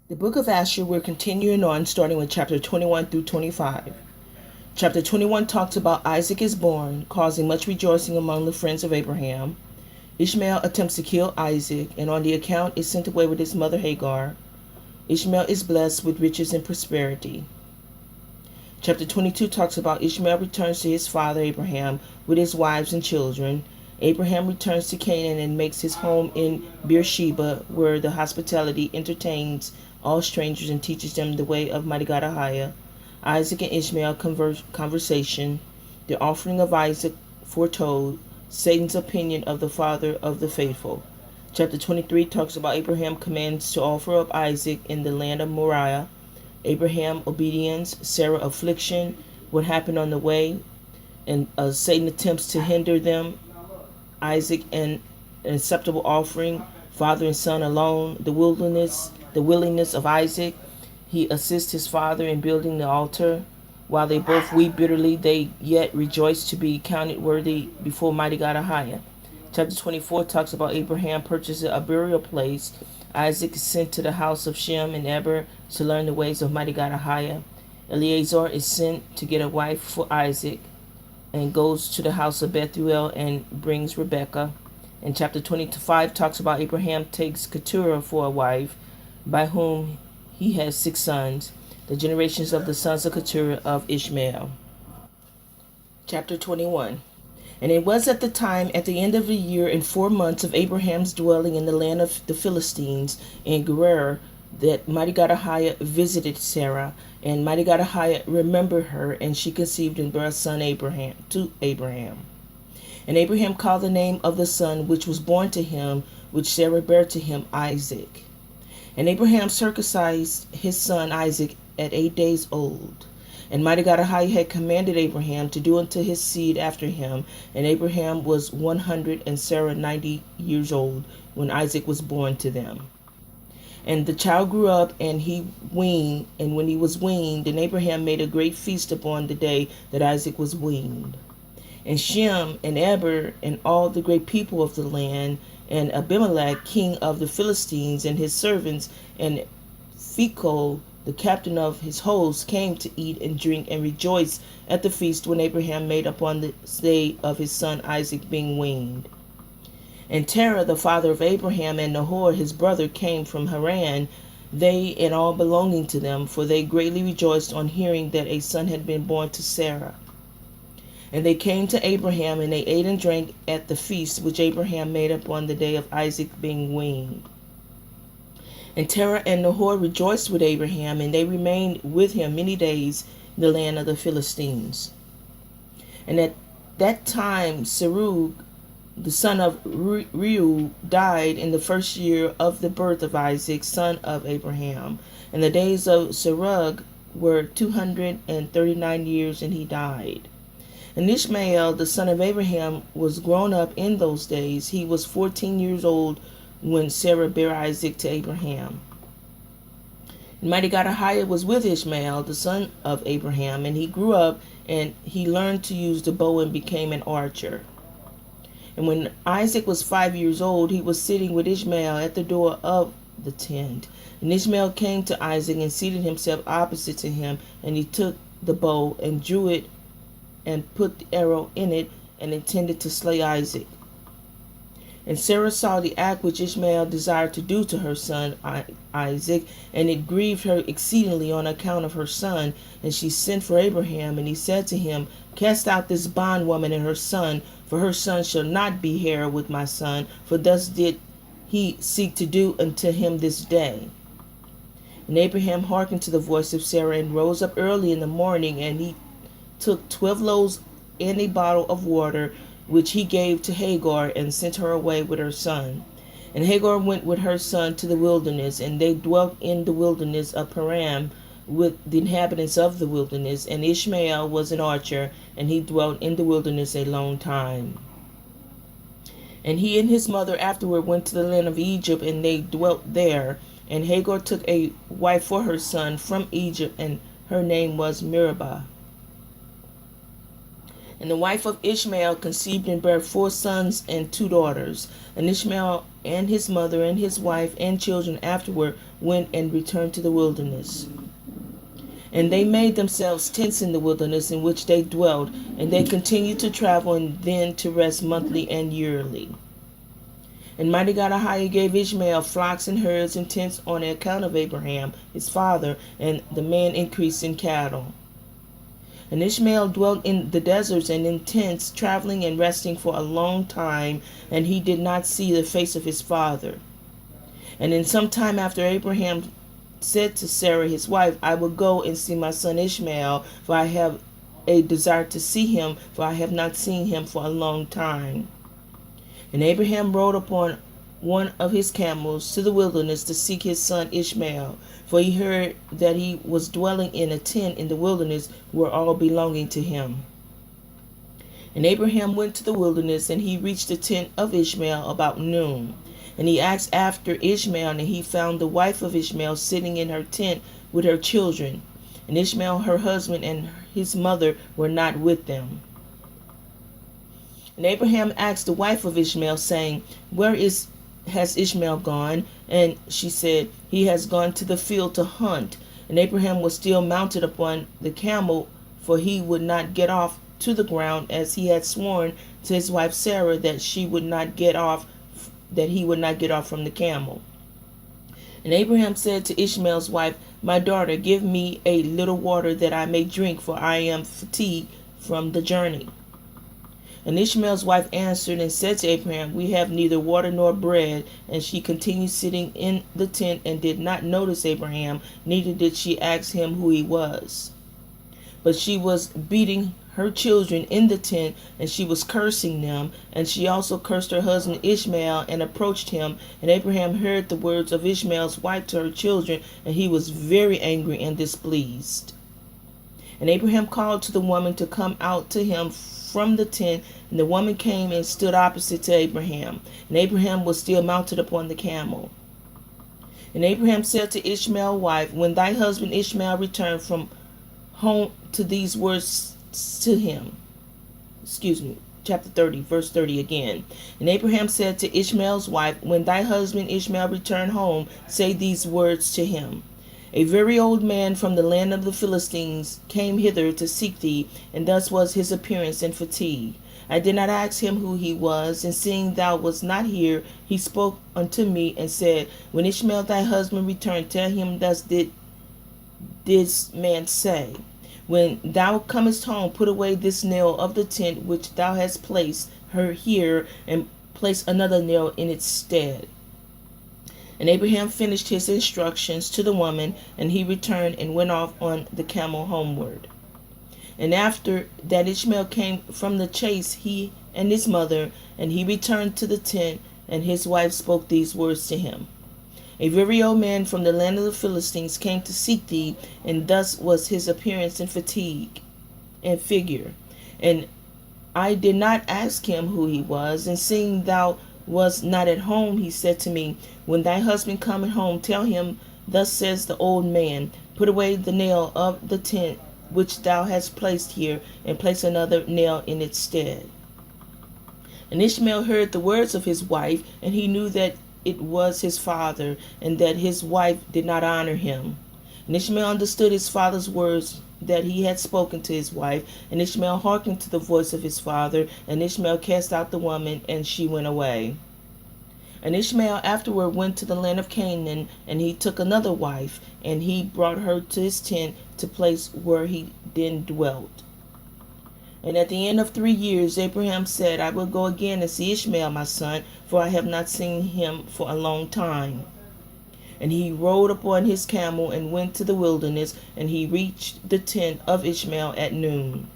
The book of Asher, we're continuing on, starting with chapter 21 through 25. Chapter 21 talks about Isaac is born, causing much rejoicing among the friends of Abraham. Ishmael attempts to kill Isaac, and on the account is sent away with his mother Hagar. Ishmael is blessed with riches and prosperity. Chapter 22 talks about Ishmael returns to his father Abraham with his wives and children. Abraham returns to Canaan and makes his home in Beersheba, where the hospitality entertains all strangers and teaches them the way of mighty God Ahiah. Isaac and Ishmael conversation, the offering of Isaac foretold, Satan's opinion of the father of the faithful. Chapter 23 talks about Abraham commands to offer up Isaac in the land of Moriah. Abraham obedience, Sarah affliction, what happened on the way, and Satan attempts to hinder them. Isaac and an acceptable offering, father and son alone, the willingness of Isaac. He assists his father in building the altar. While they both weep bitterly, they yet rejoice to be counted worthy before mighty God Ahiah. Chapter 24 talks about Abraham purchasing a burial place. Isaac is sent to the house of Shem and Eber to learn the ways of mighty God Ahiah. Eleazar is sent to get a wife for Isaac and goes to the house of Bethuel and brings Rebekah. And chapter 25 talks about Abraham takes Keturah for a wife, by whom he has 6 sons, the generations of the sons of Keturah of Ishmael. Chapter 21. And it was at the end of the year and 4 months of Abraham's dwelling in the land of the Philistines in Gerar, that mighty God Ahiah visited Sarah, and mighty God Ahiah remembered her, and she conceived and bare a son to Abraham. And Abraham called the name of the son which was born to him, which Sarah bare to him, Isaac. And Abraham circumcised his son Isaac at 8 days old. And mighty God Ahiah had commanded Abraham to do unto his seed after him. And Abraham was 100 and Sarah 90 years old when Isaac was born to them. And the child grew up, and he weaned, and when he was weaned, then Abraham made a great feast upon the day that Isaac was weaned. And Shem and Eber and all the great people of the land, and Abimelech king of the Philistines and his servants, and Phicol the captain of his host, came to eat and drink and rejoice at the feast when Abraham made upon the day of his son Isaac being weaned. And Terah, the father of Abraham, and Nahor his brother, came from Haran, they and all belonging to them, for they greatly rejoiced on hearing that a son had been born to Sarah. And they came to Abraham, and they ate and drank at the feast which Abraham made upon the day of Isaac being weaned. And Terah and Nahor rejoiced with Abraham, and they remained with him many days in the land of the Philistines. And at that time Serug, the son of Reu, died in the first year of the birth of Isaac, son of Abraham. And the days of Serug were 239 years, and he died. And Ishmael, the son of Abraham, was grown up in those days. He was 14 years old when Sarah bare Isaac to Abraham. And mighty God Ahiah was with Ishmael, the son of Abraham, and he grew up, and he learned to use the bow and became an archer. And when Isaac was 5 years old, he was sitting with Ishmael at the door of the tent. And Ishmael came to Isaac and seated himself opposite to him, and he took the bow and drew it and put the arrow in it and intended to slay Isaac. And Sarah saw the act which Ishmael desired to do to her son Isaac, and it grieved her exceedingly on account of her son. And she sent for Abraham, and he said to him, Cast out this bondwoman and her son, for her son shall not be heir with my son, for thus did he seek to do unto him this day. And Abraham hearkened to the voice of Sarah, and rose up early in the morning, and he took 12 loaves and a bottle of water, which he gave to Hagar, and sent her away with her son. And Hagar went with her son to the wilderness, and they dwelt in the wilderness of Paran with the inhabitants of the wilderness. And Ishmael was an archer, and he dwelt in the wilderness a long time. And he and his mother afterward went to the land of Egypt, and they dwelt there. And Hagar took a wife for her son from Egypt, and her name was Meribah. And the wife of Ishmael conceived and bare 4 sons and 2 daughters. And Ishmael and his mother and his wife and children afterward went and returned to the wilderness. And they made themselves tents in the wilderness in which they dwelt, and they continued to travel and then to rest monthly and yearly. And mighty God Ahiah gave Ishmael flocks and herds and tents on account of Abraham his father, and the man increased in cattle. And Ishmael dwelt in the deserts and in tents, traveling and resting for a long time, and he did not see the face of his father. And in some time after, Abraham said to Sarah his wife, I will go and see my son Ishmael, for I have a desire to see him, for I have not seen him for a long time. And Abraham rode upon one of his camels to the wilderness to seek his son Ishmael, for he heard that he was dwelling in a tent in the wilderness where all belonging to him. And Abraham went to the wilderness, and he reached the tent of Ishmael about noon. And he asked after Ishmael, and he found the wife of Ishmael sitting in her tent with her children. And Ishmael, her husband, and his mother were not with them. And Abraham asked the wife of Ishmael, saying, has Ishmael gone? And she said, He has gone to the field to hunt. And Abraham was still mounted upon the camel, for he would not get off to the ground, as he had sworn to his wife Sarah that he would not get off from the camel. And Abraham said to Ishmael's wife, My daughter, give me a little water that I may drink, for I am fatigued from the journey. And Ishmael's wife answered and said to Abraham, We have neither water nor bread. And she continued sitting in the tent and did not notice Abraham, neither did she ask him who he was. But she was beating her children in the tent, and she was cursing them. And she also cursed her husband Ishmael and approached him. And Abraham heard the words of Ishmael's wife to her children, and he was very angry and displeased. And Abraham called to the woman to come out to him from the tent, and the woman came and stood opposite to Abraham. And Abraham was still mounted upon the camel. And Abraham said to Ishmael's wife, When thy husband Ishmael returned from home, to these words to him. Chapter 30, verse 30 again. And Abraham said to Ishmael's wife, When thy husband Ishmael return home, say these words to him. A very old man from the land of the Philistines came hither to seek thee, and thus was his appearance and fatigue. I did not ask him who he was, and seeing thou wast not here, he spoke unto me and said, When Ishmael thy husband return, tell him thus did this man say. When thou comest home, put away this nail of the tent which thou hast placed her here, and place another nail in its stead. And Abraham finished his instructions to the woman, and he returned and went off on the camel homeward. And after that Ishmael came from the chase, he and his mother, and he returned to the tent, and his wife spoke these words to him. A very old man from the land of the Philistines came to seek thee, and thus was his appearance and fatigue and figure. And I did not ask him who he was, and seeing thou was not at home, he said to me, When thy husband cometh home, tell him, Thus says the old man, Put away the nail of the tent which thou hast placed here, and place another nail in its stead. And Ishmael heard the words of his wife, and he knew that it was his father, and that his wife did not honor him. And Ishmael understood his father's words that he had spoken to his wife, and Ishmael hearkened to the voice of his father, and Ishmael cast out the woman, and she went away. And Ishmael afterward went to the land of Canaan, and he took another wife, and he brought her to his tent, to place where he then dwelt. And at the end of 3 years Abraham said, I will go again and see Ishmael my son, for I have not seen him for a long time. And he rode upon his camel and went to the wilderness, and he reached the tent of Ishmael at noon.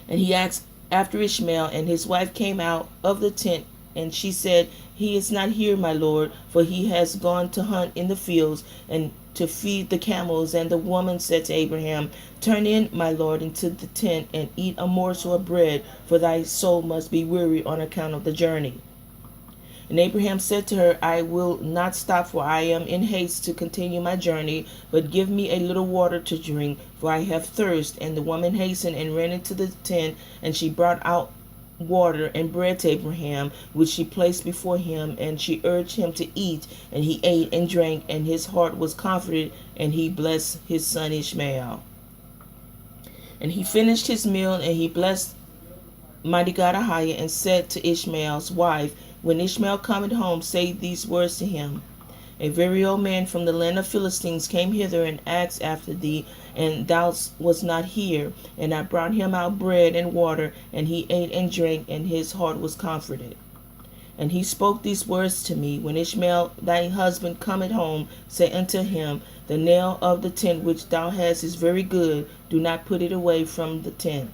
And he asked after Ishmael, and his wife came out of the tent, and she said, He is not here, my lord, for he has gone to hunt in the fields and to feed the camels. And the woman said to Abraham, Turn in, my lord, into the tent, and eat a morsel of bread, for thy soul must be weary on account of the journey. And Abraham said to her, I will not stop, for I am in haste to continue my journey, but give me a little water to drink, for I have thirst. And the woman hastened and ran into the tent, and she brought out water and bread to Abraham, which she placed before him, and she urged him to eat, and he ate and drank, and his heart was comforted, and he blessed his son Ishmael. And he finished his meal, and he blessed mighty God Ahiah, and said to Ishmael's wife, when Ishmael cometh home, say these words to him, a very old man from the land of Philistines came hither and asked after thee, and thou wast not here. And I brought him out bread and water, and he ate and drank, and his heart was comforted. And he spoke these words to me, when Ishmael thy husband cometh home, say unto him, the nail of the tent which thou hast is very good, do not put it away from the tent.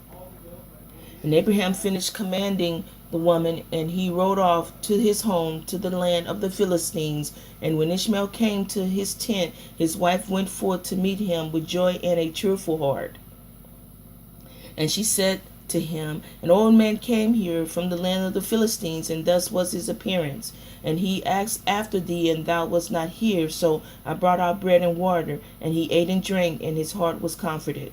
And Abraham finished commanding the woman, and he rode off to his home to the land of the Philistines. And when Ishmael came to his tent, his wife went forth to meet him with joy and a cheerful heart. And she said to him, an old man came here from the land of the Philistines, and thus was his appearance. And he asked after thee, and thou wast not here. So I brought out bread and water, and he ate and drank, and his heart was comforted.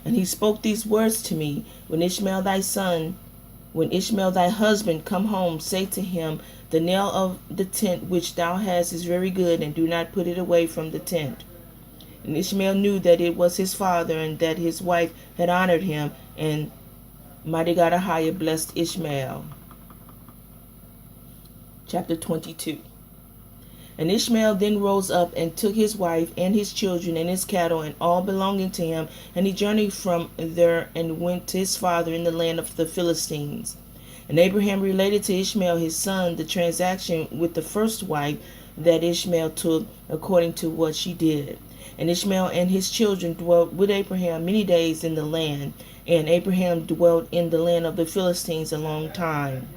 And he spoke these words to me, when Ishmael thy husband come home, say to him, the nail of the tent which thou hast is very good, and do not put it away from the tent. And Ishmael knew that it was his father, and that his wife had honored him, and mighty God Ahiah blessed Ishmael. Chapter 22. And Ishmael then rose up and took his wife and his children and his cattle and all belonging to him, and he journeyed from there and went to his father in the land of the Philistines. And Abraham related to Ishmael his son the transaction with the first wife that Ishmael took, according to what she did. And Ishmael and his children dwelt with Abraham many days in the land, and Abraham dwelt in the land of the Philistines a long time.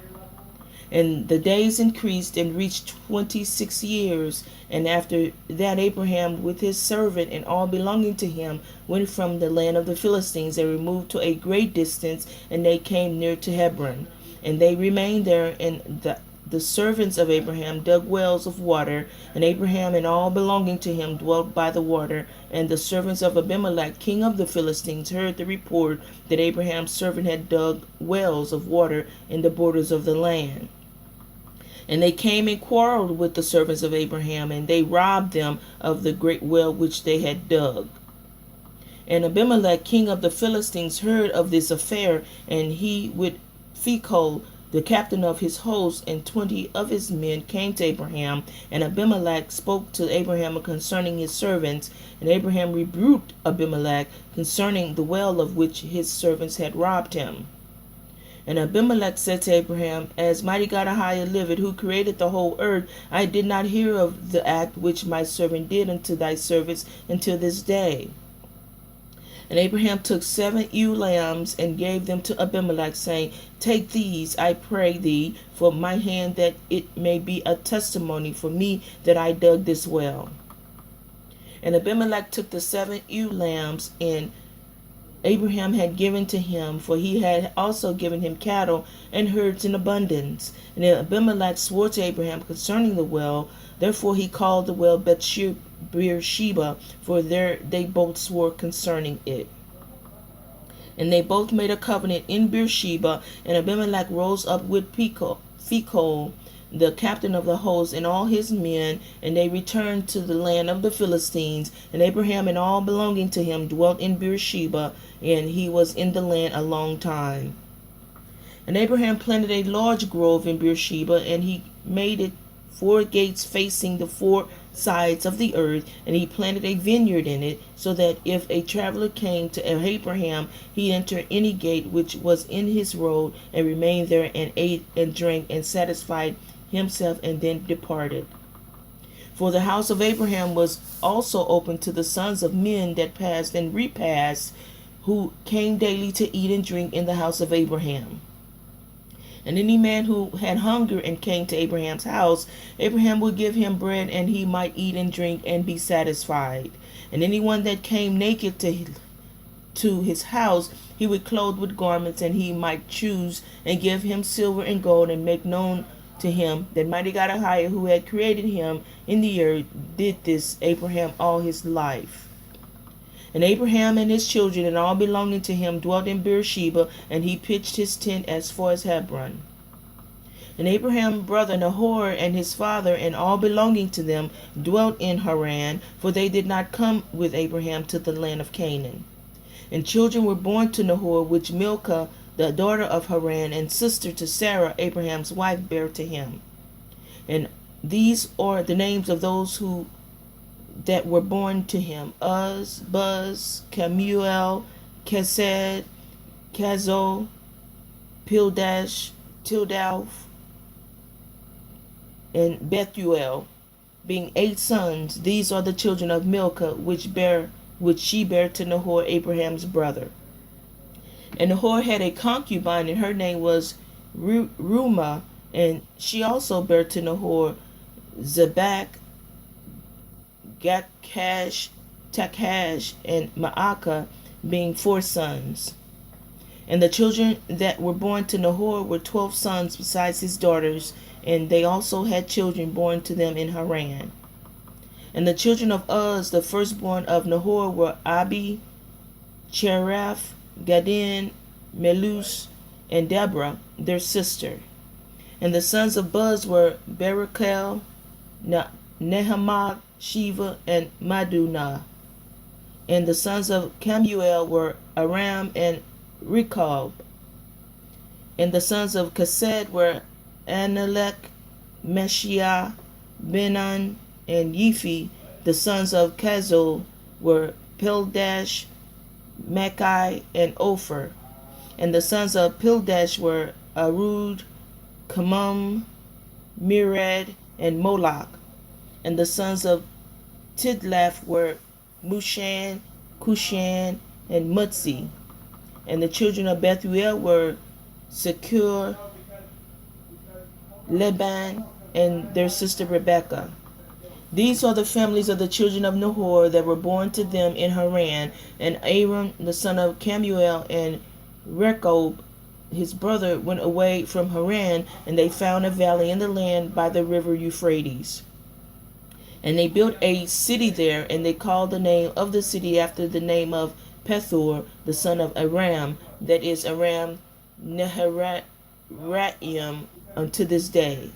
And the days increased and reached 26 years. And after that Abraham with his servant and all belonging to him went from the land of the Philistines and removed to a great distance, and they came near to Hebron. And they remained there, and the servants of Abraham dug wells of water, and Abraham and all belonging to him dwelt by the water. And the servants of Abimelech, king of the Philistines, heard the report that Abraham's servant had dug wells of water in the borders of the land. And they came and quarreled with the servants of Abraham, and they robbed them of the great well which they had dug. And Abimelech, king of the Philistines, heard of this affair, and he with Phicol, the captain of his host, and 20 of his men came to Abraham. And Abimelech spoke to Abraham concerning his servants, and Abraham rebuked Abimelech concerning the well of which his servants had robbed him. And Abimelech said to Abraham, as mighty God Ahiah liveth, who created the whole earth, I did not hear of the act which my servant did unto thy servants until this day. And Abraham took 7 ewe lambs and gave them to Abimelech, saying, take these, I pray thee, for my hand, that it may be a testimony for me that I dug this well. And Abimelech took the 7 ewe lambs, and Abraham had given to him, for he had also given him cattle and herds in abundance. And Abimelech swore to Abraham concerning the well. Therefore he called the well Beersheba, for there they both swore concerning it. And they both made a covenant in Beersheba. And Abimelech rose up with Phicol, the captain of the host, and all his men, and they returned to the land of the Philistines. And Abraham and all belonging to him dwelt in Beersheba, and he was in the land a long time. And Abraham planted a large grove in Beersheba, and he made it 4 gates facing the 4 sides of the earth, and he planted a vineyard in it, so that if a traveler came to Abraham, he entered any gate which was in his road, and remained there, and ate and drank, and satisfied himself, and then departed. For the house of Abraham was also open to the sons of men that passed and repassed, who came daily to eat and drink in the house of Abraham. And any man who had hunger and came to Abraham's house, Abraham would give him bread, and he might eat and drink and be satisfied. And anyone that came naked to his house, he would clothe with garments, and he might choose and give him silver and gold, and make known to him that mighty God Ahia, who had created him in the earth, did this Abraham all his life. And Abraham and his children and all belonging to him dwelt in Beersheba, and he pitched his tent as far as Hebron. And Abraham's brother Nahor and his father and all belonging to them dwelt in Haran, for they did not come with Abraham to the land of Canaan. And children were born to Nahor, which Milcah, the daughter of Haran and sister to Sarah, Abraham's wife, bare to him. And these are the names of those who that were born to him: Uz, Buz, Kemuel, Kesed, Kazo, Pildash, Tildalf, and Bethuel, being 8 sons. These are the children of Milcah, which she bare to Nahor, Abraham's brother. And Nahor had a concubine, and her name was Reumah, and she also bare to Nahor Zebach, Gakhash, Takhash, and Maacah, being 4 sons. And the children that were born to Nahor were 12 sons besides his daughters, and they also had children born to them in Haran. And the children of Uz, the firstborn of Nahor, were Abi, Cheraph, Gadin, Melus, and Deborah, their sister. And the sons of Buz were Barakel, Nehemiah, Shiva, and Madunah. And the sons of Kemuel were Aram and Rechob. And the sons of Kesed were Anelek, Meshiah, Benan, and Yiphi. The sons of Kazol were Pildash, Machai, and Ophir. And the sons of Pildash were Arud, Kamum, Mired, and Moloch. And the sons of Tidlaph were Mushan, Cushan, and Mutzi. And the children of Bethuel were Secur, Leban, and their sister Rebekah. These are the families of the children of Nahor that were born to them in Haran. And Aram, the son of Kemuel, and Rechob, his brother, went away from Haran, and they found a valley in the land by the river Euphrates. And they built a city there, and they called the name of the city after the name of Pethor, the son of Aram, that is Aram Naharaim, unto this day.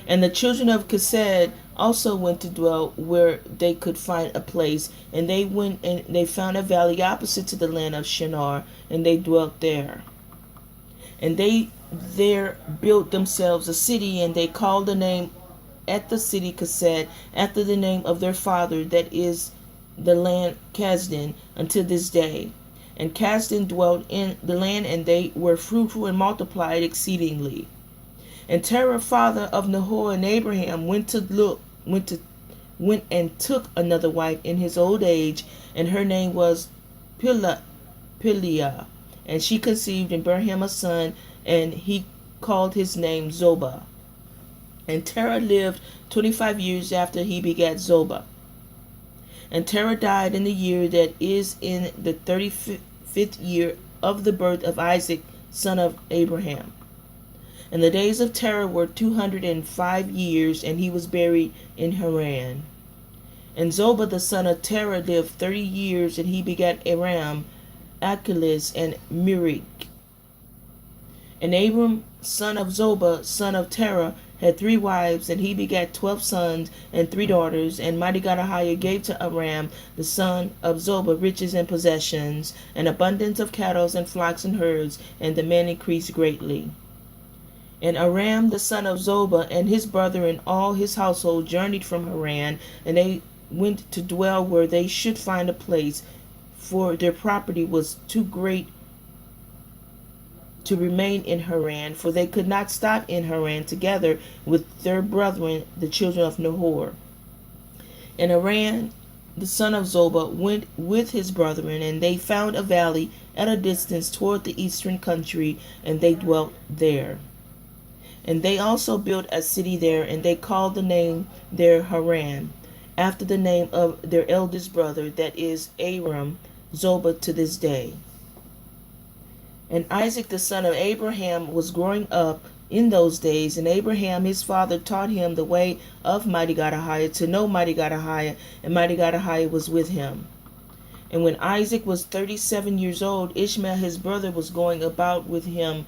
And the children of Kesed also went to dwell where they could find a place, and they went and they found a valley opposite to the land of Shinar, and they dwelt there. And they there built themselves a city, and they called the name at the city Kesed after the name of their father, that is the land Kasdan, unto this day. And Kasdan dwelt in the land, and they were fruitful and multiplied exceedingly. And Terah, father of Nahor and Abraham, went and took another wife in his old age, and her name was Pileah. And she conceived and bare him a son, and he called his name Zobah. And Terah lived 25 years after he begat Zobah. And Terah died in the year that is in the 35th year of the birth of Isaac, son of Abraham. And the days of Terah were 205 years, and he was buried in Haran. And Zobah the son of Terah lived 30 years, and he begat Aram, Achilles, and Mirik. And Abram, son of Zobah, son of Terah, had 3 wives, and he begat 12 sons and 3 daughters. And mighty God Ahia gave to Aram, the son of Zobah, riches and possessions, and abundance of cattle and flocks and herds, and the man increased greatly. And Aram, the son of Zobah, and his brother and all his household journeyed from Haran, and they went to dwell where they should find a place, for their property was too great to remain in Haran, for they could not stop in Haran together with their brethren, the children of Nahor. And Aram, the son of Zobah, went with his brethren, and they found a valley at a distance toward the eastern country, and they dwelt there. And they also built a city there, and they called the name there Haran, after the name of their eldest brother, that is Aram, Zobah, to this day. And Isaac the son of Abraham was growing up in those days. And Abraham his father taught him the way of mighty God Ahiah, to know mighty God Ahiah, and mighty God Ahiah was with him. And when Isaac was 37 years old, Ishmael his brother was going about with him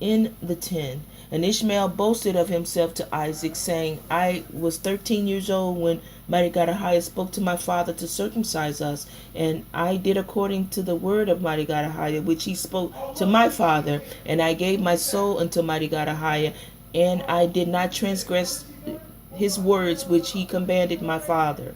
in the tent. And Ishmael boasted of himself to Isaac, saying, I was 13 years old when mighty God Ahiah spoke to my father to circumcise us, and I did according to the word of mighty God Ahiah, which he spoke to my father, and I gave my soul unto mighty God Ahiah, and I did not transgress his words which he commanded my father.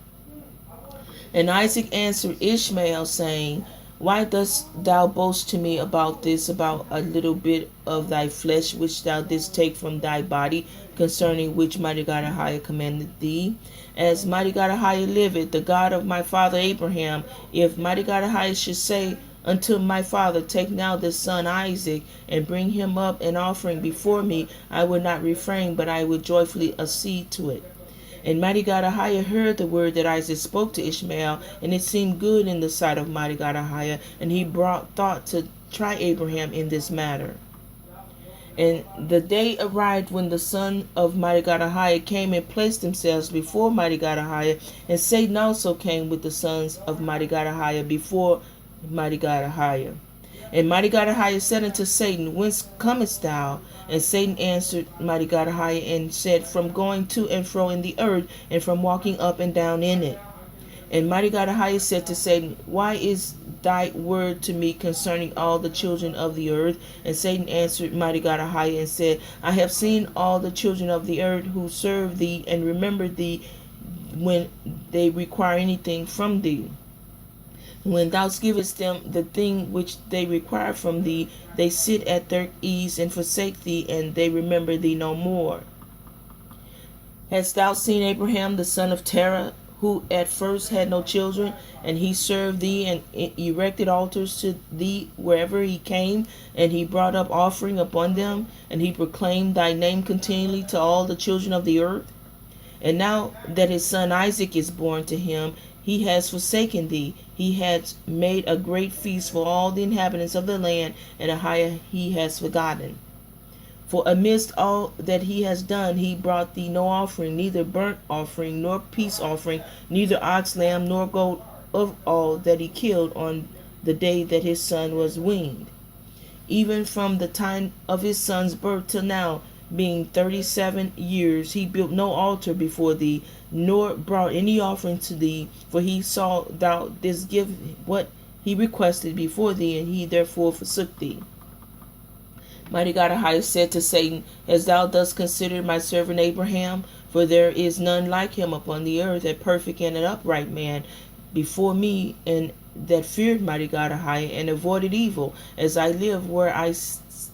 And Isaac answered Ishmael, saying, Why dost thou boast to me about this, about a little bit of thy flesh which thou didst take from thy body, concerning which mighty God Ahiah commanded thee? As mighty God Ahiah liveth, the God of my father Abraham, if mighty God Ahiah should say unto my father, Take now this son Isaac, and bring him up an offering before me, I would not refrain, but I would joyfully accede to it. And mighty God Ahiah heard the word that Isaac spoke to Ishmael, and it seemed good in the sight of mighty God Ahiah, and he brought thought to try Abraham in this matter. And the day arrived when the son of mighty God Ahiah came and placed themselves before mighty God Ahiah, and Satan also came with the sons of mighty God Ahiah before mighty God Ahiah. And mighty God Ahiah said unto Satan, Whence comest thou? And Satan answered mighty God Ahiah and said, From going to and fro in the earth, and from walking up and down in it. And mighty God Ahiah said to Satan, Why is thy word to me concerning all the children of the earth? And Satan answered mighty God Ahiah and said, I have seen all the children of the earth who serve thee and remember thee when they require anything from thee. When thou givest them the thing which they require from thee, they sit at their ease and forsake thee, and they remember thee no more. Hast thou seen Abraham the son of Terah, who at first had no children, and he served thee and erected altars to thee wherever he came, and he brought up offering upon them, and he proclaimed thy name continually to all the children of the earth? And now that his son Isaac is born to him, he has forsaken thee. He has made a great feast for all the inhabitants of the land, and Ahiah he has forgotten. For amidst all that he has done, he brought thee no offering, neither burnt offering, nor peace offering, neither ox, lamb, nor goat of all that he killed on the day that his son was weaned. Even from the time of his son's birth till now, being 37 years, he built no altar before thee, nor brought any offering to thee, for he saw thou didst give what he requested before thee, and he therefore forsook thee. Mighty God Ahiah said to Satan, As thou dost consider my servant Abraham, for there is none like him upon the earth, a perfect and an upright man before me, and that feared mighty God Ahiah, and avoided evil, as I live, were I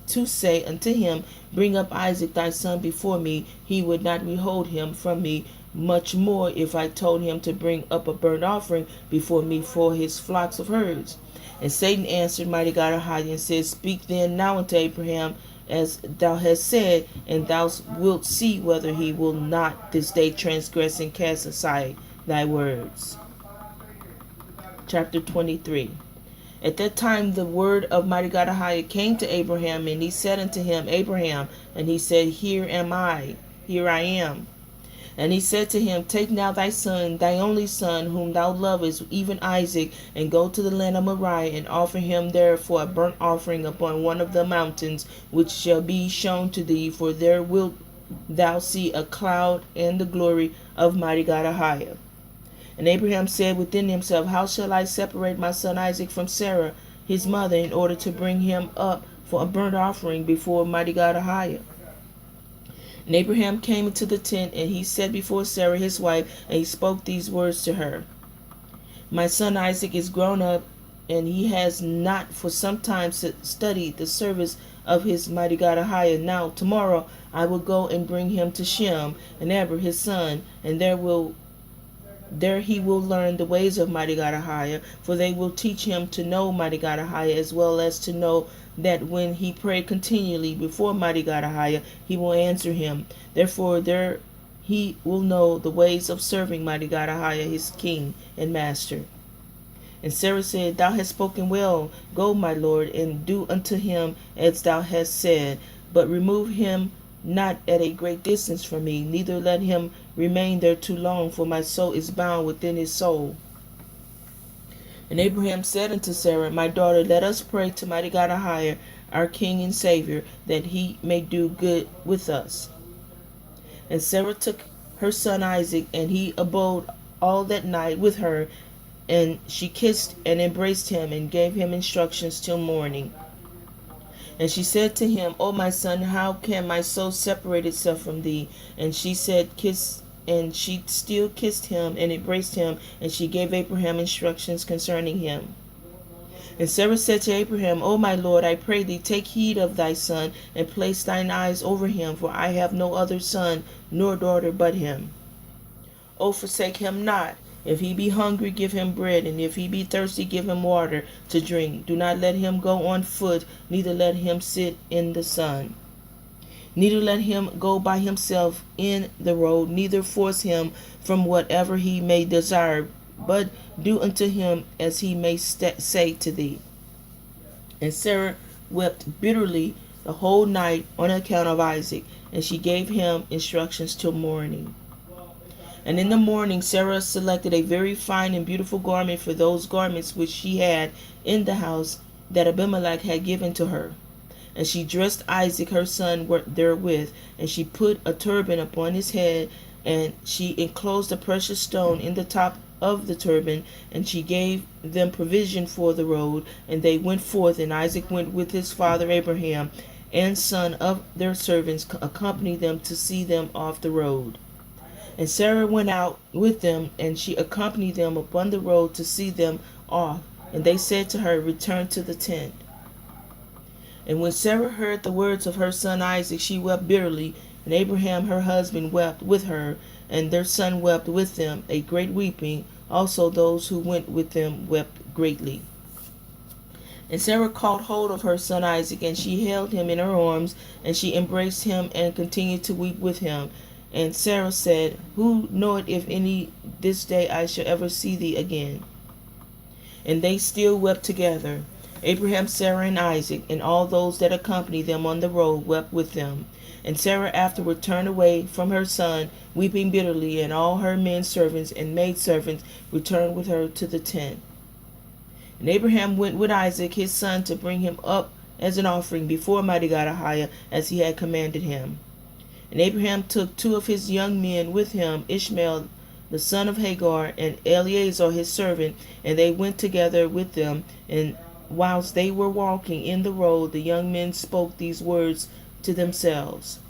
to say unto him, Bring up Isaac thy son before me, he would not withhold him from me, much more if I told him to bring up a burnt offering before me for his flocks of herds. And Satan answered mighty God Ahiah and said, Speak then now unto Abraham as thou hast said, and thou wilt see whether he will not this day transgress and cast aside thy words. Chapter 23. At that time the word of mighty God Ahiah came to Abraham, and he said unto him, Abraham. And he said, Here am I, here I am. And he said to him, Take now thy son, thy only son, whom thou lovest, even Isaac, and go to the land of Moriah, and offer him there for a burnt offering upon one of the mountains, which shall be shown to thee, for there wilt thou see a cloud and the glory of mighty God Ahiah. And Abraham said within himself, How shall I separate my son Isaac from Sarah, his mother, in order to bring him up for a burnt offering before mighty God Ahiah? And Abraham came into the tent, and he sat before Sarah his wife, and he spoke these words to her. My son Isaac is grown up, and he has not for some time studied the service of his mighty God Ahiah. Now tomorrow I will go and bring him to Shem and Eber his son, and there he will learn the ways of mighty God Ahiah, for they will teach him to know mighty God Ahiah, as well as to know that when he prayed continually before mighty God Ahiah, he will answer him. Therefore there he will know the ways of serving mighty God Ahiah, his king and master. And Sarah said, Thou hast spoken well. Go, my lord, and do unto him as thou hast said, but remove him not at a great distance from me, neither let him remain there too long, for my soul is bound within his soul. And Abraham said unto Sarah, My daughter, let us pray to mighty God Ahijah, our King and Savior, that he may do good with us. And Sarah took her son Isaac, and he abode all that night with her, and she kissed and embraced him, and gave him instructions till morning. And she said to him, O my son, how can my soul separate itself from thee? And she said, Kiss. And she still kissed him and embraced him, and she gave Abraham instructions concerning him. And Sarah said to Abraham, O my Lord, I pray thee, take heed of thy son, and place thine eyes over him, for I have no other son nor daughter but him. O forsake him not. If he be hungry, give him bread, and if he be thirsty, give him water to drink. Do not let him go on foot, neither let him sit in the sun. Neither let him go by himself in the road, neither force him from whatever he may desire, but do unto him as he may say to thee. And Sarah wept bitterly the whole night on account of Isaac, and she gave him instructions till morning. And in the morning Sarah selected a very fine and beautiful garment for those garments which she had in the house that Abimelech had given to her. And she dressed Isaac her son therewith, and she put a turban upon his head, and she enclosed a precious stone in the top of the turban, and she gave them provision for the road. And they went forth, and Isaac went with his father Abraham, and son of their servants accompanied them to see them off the road. And Sarah went out with them, and she accompanied them upon the road to see them off. And they said to her, Return to the tent. And when Sarah heard the words of her son Isaac, she wept bitterly, and Abraham her husband wept with her, and their son wept with them, a great weeping. Also those who went with them wept greatly. And Sarah caught hold of her son Isaac, and she held him in her arms, and she embraced him, and continued to weep with him. And Sarah said, Who knoweth if any this day I shall ever see thee again? And they still wept together. Abraham, Sarah, and Isaac, and all those that accompanied them on the road wept with them. And Sarah afterward turned away from her son, weeping bitterly, and all her men servants and maidservants returned with her to the tent. And Abraham went with Isaac his son to bring him up as an offering before mighty God Ahijah, as he had commanded him. And Abraham took 2 of his young men with him, Ishmael the son of Hagar, and Eleazar his servant, and they went together with them. And whilst they were walking in the road, the young men spoke these words to themselves.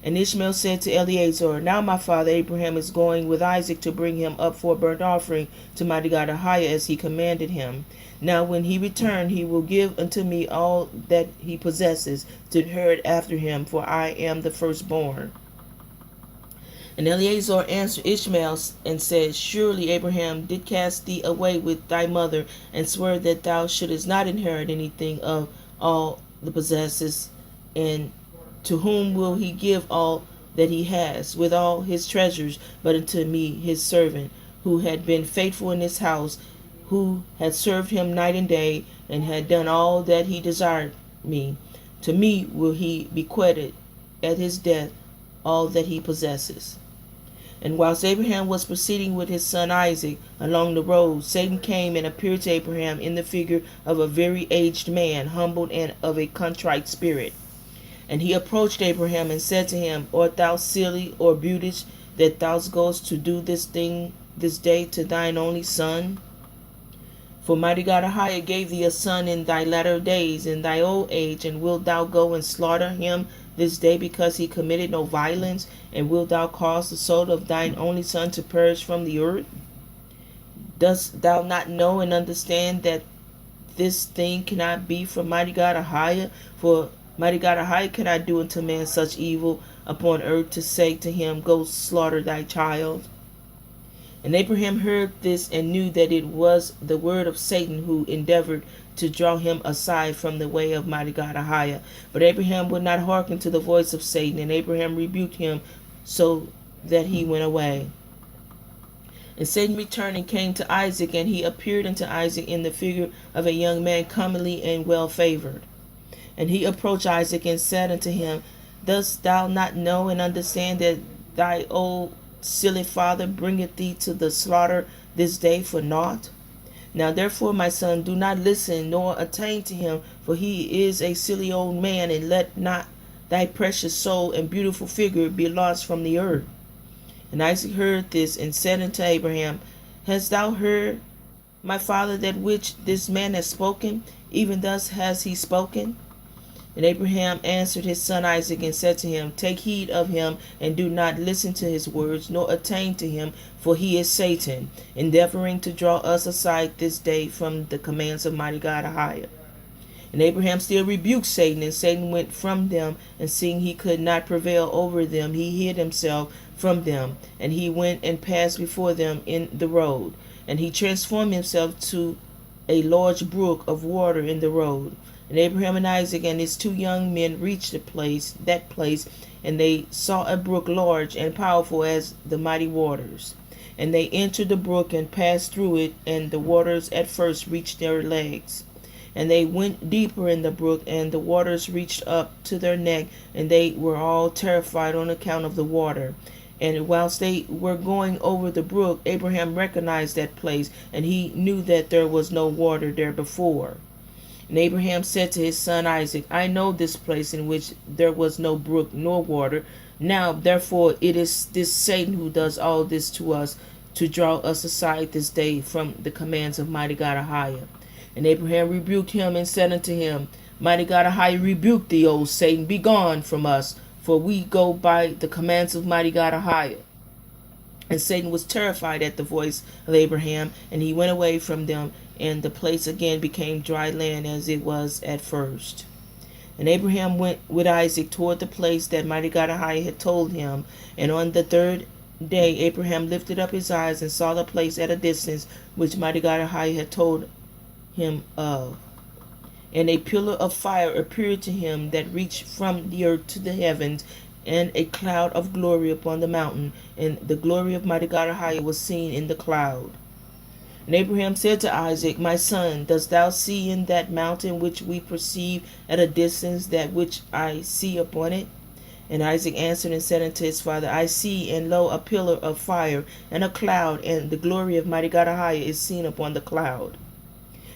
And Ishmael said to Eleazar, Now my father Abraham is going with Isaac to bring him up for a burnt offering to mighty God Ahijah, as he commanded him. Now when he return, he will give unto me all that he possesses to inherit after him, for I am the firstborn. And Eleazar answered Ishmael and said, Surely Abraham did cast thee away with thy mother, and swear that thou shouldest not inherit anything of all the possesses. And to whom will he give all that he has, with all his treasures, but unto me his servant, who had been faithful in his house, who had served him night and day, and had done all that he desired me? To me will he bequeath at his death all that he possesses. And whilst Abraham was proceeding with his son Isaac along the road, Satan came and appeared to Abraham in the figure of a very aged man, humbled and of a contrite spirit. And he approached Abraham and said to him, Art thou silly or brutish, that thou goest to do this thing this day to thine only son? For mighty God Ahijah gave thee a son in thy latter days, in thy old age, and wilt thou go and slaughter him this day because he committed no violence? And wilt thou cause the soul of thine only son to perish from the earth? Dost thou not know and understand that this thing cannot be from mighty God Ahijah? For mighty God Ahijah cannot do unto man such evil upon earth, to say to him, Go slaughter thy child. And Abraham heard this, and knew that it was the word of Satan, who endeavored to draw him aside from the way of mighty God Ahijah. But Abraham would not hearken to the voice of Satan, and Abraham rebuked him, so that he went away. And Satan returned and came to Isaac, and he appeared unto Isaac in the figure of a young man, comely and well favored. And he approached Isaac and said unto him, Dost thou not know and understand that thy old silly father bringeth thee to the slaughter this day for naught? Now therefore, my son, do not listen nor attain to him, for he is a silly old man, and let not thy precious soul and beautiful figure be lost from the earth. And Isaac heard this, and said unto Abraham, Hast thou heard, my father, that which this man has spoken? Even thus has he spoken. And Abraham answered his son Isaac, and said to him, Take heed of him, and do not listen to his words, nor attain to him, for he is Satan, endeavoring to draw us aside this day from the commands of mighty God Ahijah. And Abraham still rebuked Satan, and Satan went from them, and seeing he could not prevail over them, he hid himself from them, and he went and passed before them in the road. And he transformed himself to a large brook of water in the road. And Abraham and Isaac and his 2 young men reached that place, and they saw a brook large and powerful as the mighty waters. And they entered the brook and passed through it, and the waters at first reached their legs. And they went deeper in the brook, and the waters reached up to their neck, and they were all terrified on account of the water. And whilst they were going over the brook, Abraham recognized that place, and he knew that there was no water there before. And Abraham said to his son Isaac, I know this place in which there was no brook nor water. Now, therefore, it is this Satan who does all this to us, to draw us aside this day from the commands of mighty God Ahijah. And Abraham rebuked him, and said unto him, Mighty God Ahijah rebuke thee, O Satan, be gone from us, for we go by the commands of mighty God Ahijah. And Satan was terrified at the voice of Abraham, and he went away from them, and the place again became dry land as it was at first. And Abraham went with Isaac toward the place that mighty God Ahijah had told him. And on the 3rd day Abraham lifted up his eyes, and saw the place at a distance which mighty God Ahijah had told him of. And a pillar of fire appeared to him that reached from the earth to the heavens, and a cloud of glory upon the mountain, and the glory of mighty God Ahijah was seen in the cloud. And Abraham said to Isaac, My son, dost thou see in that mountain which we perceive at a distance that which I see upon it? And Isaac answered and said unto his father, I see, and lo, a pillar of fire, and a cloud, and the glory of mighty God Ahijah is seen upon the cloud.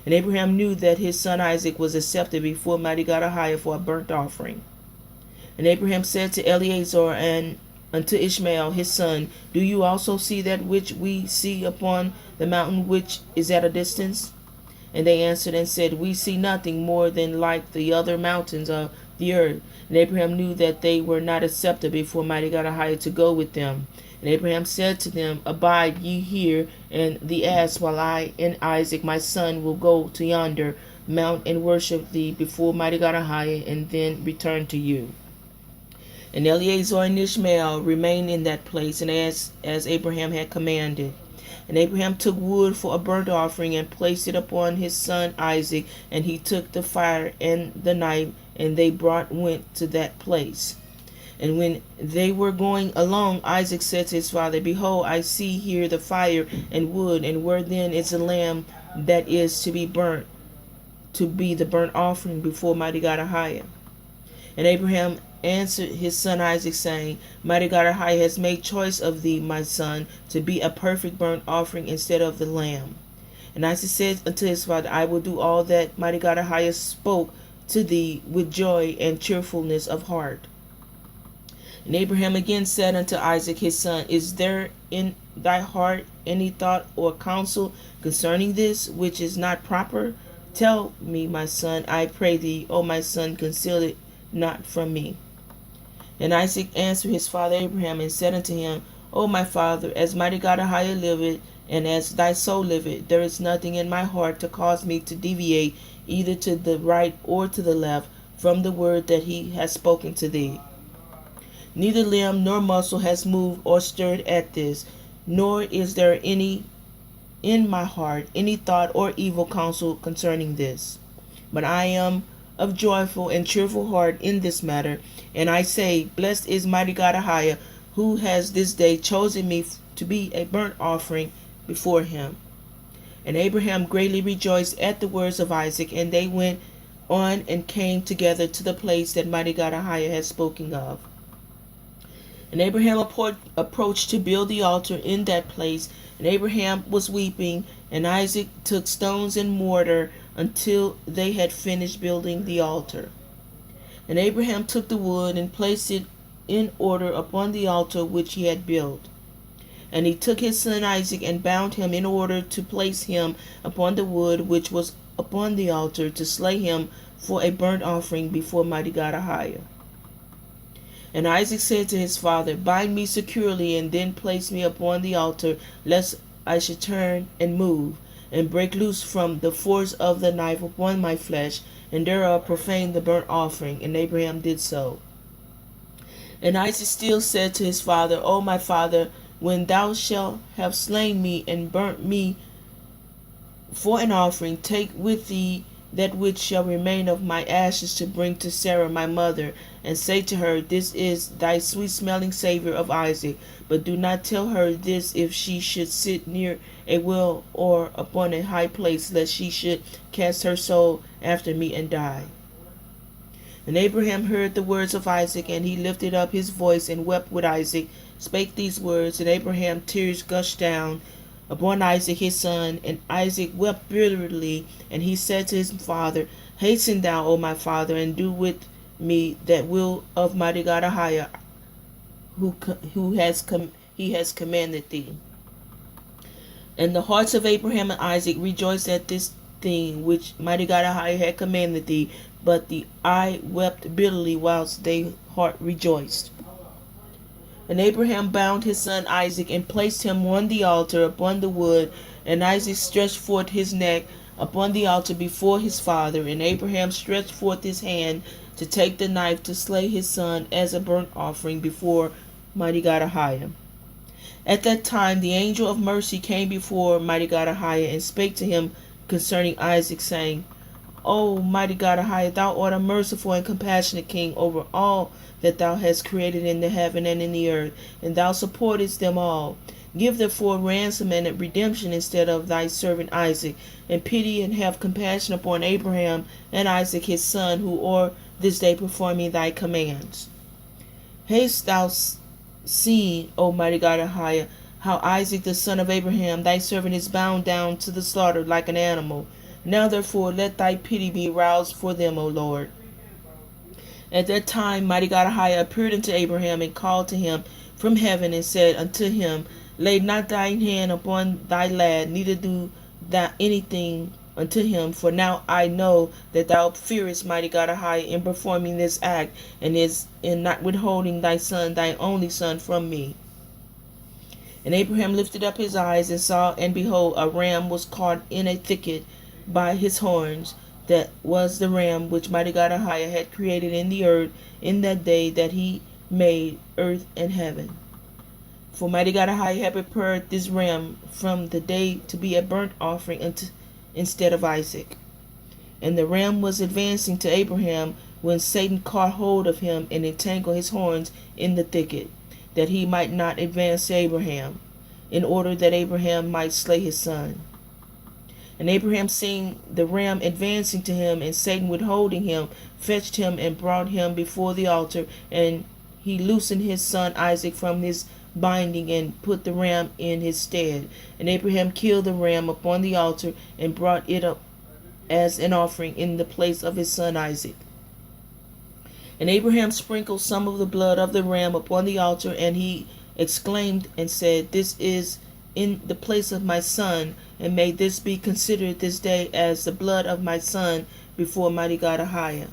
And Abraham knew that his son Isaac was accepted before mighty God Ahijah for a burnt offering. And Abraham said to Eleazar and unto Ishmael his son, Do you also see that which we see upon the mountain which is at a distance? And they answered and said, We see nothing more than like the other mountains of the earth. And Abraham knew that they were not accepted before mighty God Ahijah to go with them. And Abraham said to them, Abide ye here and the ass, while I and Isaac my son will go to yonder mount and worship thee before mighty God Ahijah, and then return to you. And Eleazar and Ishmael remained in that place, and as Abraham had commanded. And Abraham took wood for a burnt offering, and placed it upon his son Isaac, and he took the fire and the knife, and they went to that place. And when they were going along, Isaac said to his father, Behold, I see here the fire and wood, and where then is the lamb that is to be burnt, to be the burnt offering before mighty God Ahijah? And Abraham answered his son Isaac, saying, Mighty God Ahijah has made choice of thee, my son, to be a perfect burnt offering instead of the lamb. And Isaac said unto his father, I will do all that mighty God Ahijah spoke to thee with joy and cheerfulness of heart. And Abraham again said unto Isaac his son, Is there in thy heart any thought or counsel concerning this, which is not proper? Tell me, my son, I pray thee, O my son, conceal it not from me. And Isaac answered his father Abraham, and said unto him, O my father, as mighty God Ahijah liveth, and as thy soul liveth, there is nothing in my heart to cause me to deviate either to the right or to the left from the word that he has spoken to thee. Neither limb nor muscle has moved or stirred at this, nor is there any in my heart any thought or evil counsel concerning this. But I am of joyful and cheerful heart in this matter, and I say, Blessed is mighty God Ahijah, who has this day chosen me to be a burnt offering before him. And Abraham greatly rejoiced at the words of Isaac, and they went on and came together to the place that mighty God Ahiah had spoken of. And Abraham approached to build the altar in that place, and Abraham was weeping, and Isaac took stones and mortar until they had finished building the altar. And Abraham took the wood and placed it in order upon the altar which he had built. And he took his son Isaac and bound him in order to place him upon the wood which was upon the altar, to slay him for a burnt offering before mighty God Ahiah. And Isaac said to his father, Bind me securely, and then place me upon the altar, lest I should turn and move, and break loose from the force of the knife upon my flesh, and thereof profane the burnt offering. And Abraham did so. And Isaac still said to his father, O my father, when thou shalt have slain me and burnt me for an offering, take with thee that which shall remain of my ashes to bring to Sarah my mother, and say to her, This is thy sweet-smelling savor of Isaac. But do not tell her this if she should sit near a well or upon a high place, lest she should cast her soul after me and die. And Abraham heard the words of Isaac, and he lifted up his voice and wept with Isaac, spake these words, and Abraham tears gushed down upon Isaac his son, and Isaac wept bitterly, and he said to his father, Hasten thou, O my father, and do with me that will of mighty God Ahiah, he has commanded thee. And the hearts of Abraham and Isaac rejoiced at this thing which mighty God Ahiah had commanded thee, but the eye wept bitterly whilst their heart rejoiced. And Abraham bound his son Isaac and placed him on the altar upon the wood, and Isaac stretched forth his neck upon the altar before his father, and Abraham stretched forth his hand to take the knife to slay his son as a burnt offering before mighty God Ahiah. At that time the angel of mercy came before mighty God Ahiah and spake to him concerning Isaac, saying, O mighty God Ahiah, thou art a merciful and compassionate king over all that thou hast created in the heaven and in the earth, and thou supportest them all. Give therefore ransom and redemption instead of thy servant Isaac, and pity and have compassion upon Abraham and Isaac his son, who are this day performing thy commands. Hast thou seen, O mighty God Ahiah, how Isaac the son of Abraham thy servant is bound down to the slaughter like an animal? Now therefore let thy pity be aroused for them, O Lord. At that time mighty God Ahiah appeared unto Abraham and called to him from heaven and said unto him, Lay not thine hand upon thy lad, neither do thou anything unto him, for now I know that thou fearest mighty God Ahiah in performing this act, and is in not withholding thy son, thy only son, from me. And Abraham lifted up his eyes and saw, and behold, a ram was caught in a thicket by his horns. That was the ram which mighty God Ahiah had created in the earth in that day that he made earth and heaven. For mighty God Ahiah had prepared this ram from the day to be a burnt offering instead of Isaac. And the ram was advancing to Abraham when Satan caught hold of him and entangled his horns in the thicket, that he might not advance to Abraham, in order that Abraham might slay his son. And Abraham, seeing the ram advancing to him and Satan withholding him, fetched him and brought him before the altar, and he loosened his son Isaac from his binding and put the ram in his stead. And Abraham killed the ram upon the altar and brought it up as an offering in the place of his son Isaac. And Abraham sprinkled some of the blood of the ram upon the altar, and he exclaimed and said, This is in the place of my son, and may this be considered this day as the blood of my son before mighty God Ahiah.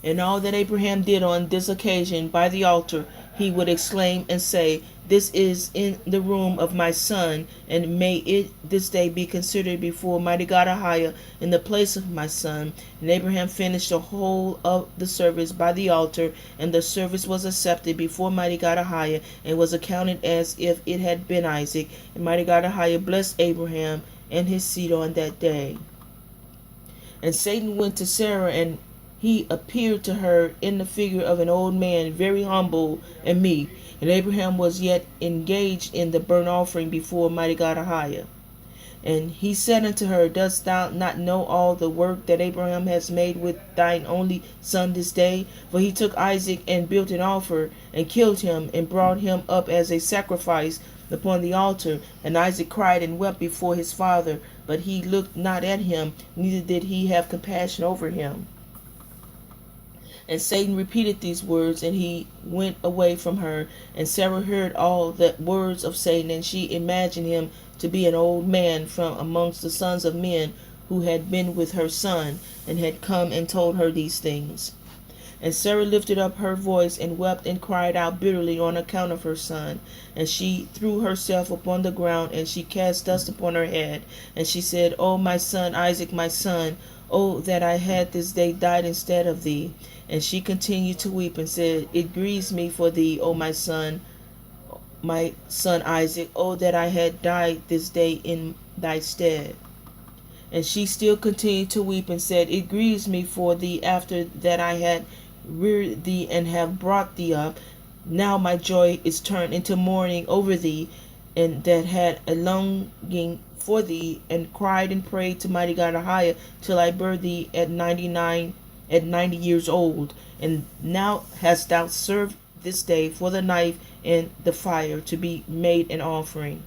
And all that Abraham did on this occasion by the altar, he would exclaim and say, This is in the room of my son, and may it this day be considered before mighty God Ahiah in the place of my son. And Abraham finished the whole of the service by the altar, and the service was accepted before mighty God Ahiah, and was accounted as if it had been Isaac. And mighty God Ahiah blessed Abraham and his seed on that day. And Satan went to Sarah, and he appeared to her in the figure of an old man, very humble and meek. And Abraham was yet engaged in the burnt offering before mighty God Ahiah. And he said unto her, Dost thou not know all the work that Abraham has made with thine only son this day? For he took Isaac and built an altar and killed him and brought him up as a sacrifice upon the altar. And Isaac cried and wept before his father, but he looked not at him, neither did he have compassion over him. And Satan repeated these words, and he went away from her. And Sarah heard all the words of Satan, and she imagined him to be an old man from amongst the sons of men, who had been with her son, and had come and told her these things. And Sarah lifted up her voice and wept and cried out bitterly on account of her son. And she threw herself upon the ground, and she cast dust upon her head. And she said, O my son Isaac, my son, O that I had this day died instead of thee. And she continued to weep and said, It grieves me for thee, O my son Isaac, O that I had died this day in thy stead. And she still continued to weep and said, It grieves me for thee after that I had reared thee and have brought thee up. Now my joy is turned into mourning over thee, and that had a longing for thee, and cried and prayed to mighty God Ahijah till I bare thee at 90 years old. And now hast thou served this day for the knife and the fire to be made an offering.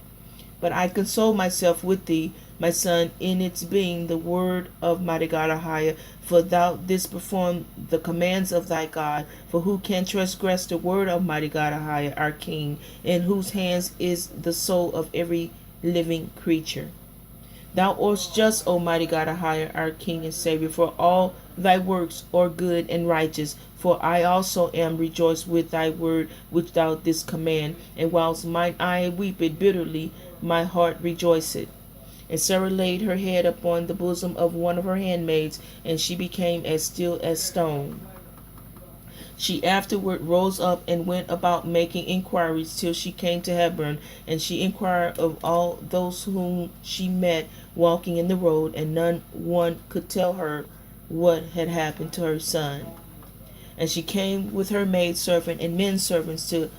But I console myself with thee, my son, in its being the word of mighty God Ahijah, for thou didst perform the commands of thy God. For who can transgress the word of mighty God Ahijah, our King, in whose hands is the soul of every living creature? Thou art just, O mighty God Ahijah, our King and Savior, for all thy works are good and righteous. For I also am rejoiced with thy word which thou didst command, and whilst mine eye weepeth bitterly, my heart rejoiceth. And Sarah laid her head upon the bosom of one of her handmaids, and she became as still as stone. She afterward rose up and went about making inquiries till she came to Hebron, and she inquired of all those whom she met walking in the road, and none one could tell her what had happened to her son. And she came with her maidservant and men servants to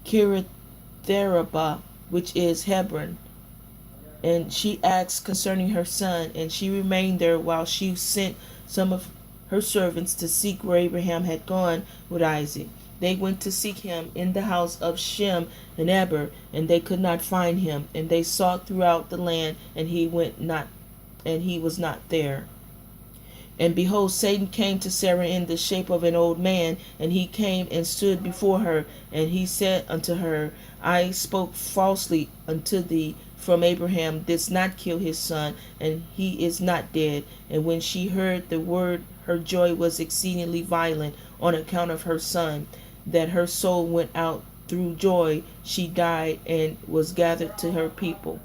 Kiriath-jearim, which is Hebron. And she asked concerning her son, and she remained there while she sent some of her servants to seek where Abraham had gone with Isaac. They went to seek him in the house of Shem and Eber, and they could not find him. And they sought throughout the land, and he was not there. And behold, Satan came to Sarah in the shape of an old man, and he came and stood before her. And he said unto her, I spoke falsely unto thee from Abraham didst not kill his son, and he is not dead. And when she heard the word, her joy was exceedingly violent on account of her son, that her soul went out through joy. She died and was gathered to her people.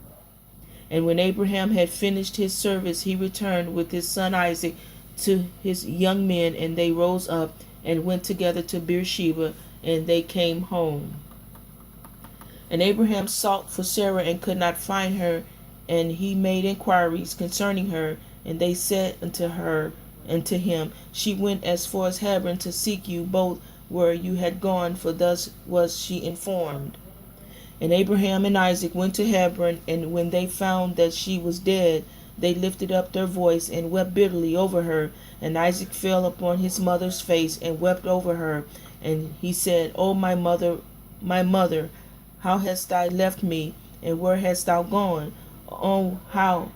And when Abraham had finished his service, he returned with his son Isaac to his young men, and they rose up and went together to Beersheba, and they came home. And Abraham sought for Sarah and could not find her, and he made inquiries concerning her, and they said unto her and to him, She went as far as Hebron to seek you both where you had gone, for thus was she informed. And Abraham and Isaac went to Hebron, and when they found that she was dead, they lifted up their voice and wept bitterly over her. And Isaac fell upon his mother's face and wept over her. And he said, O my mother, how hast thou left me, and where hast thou gone? Oh, how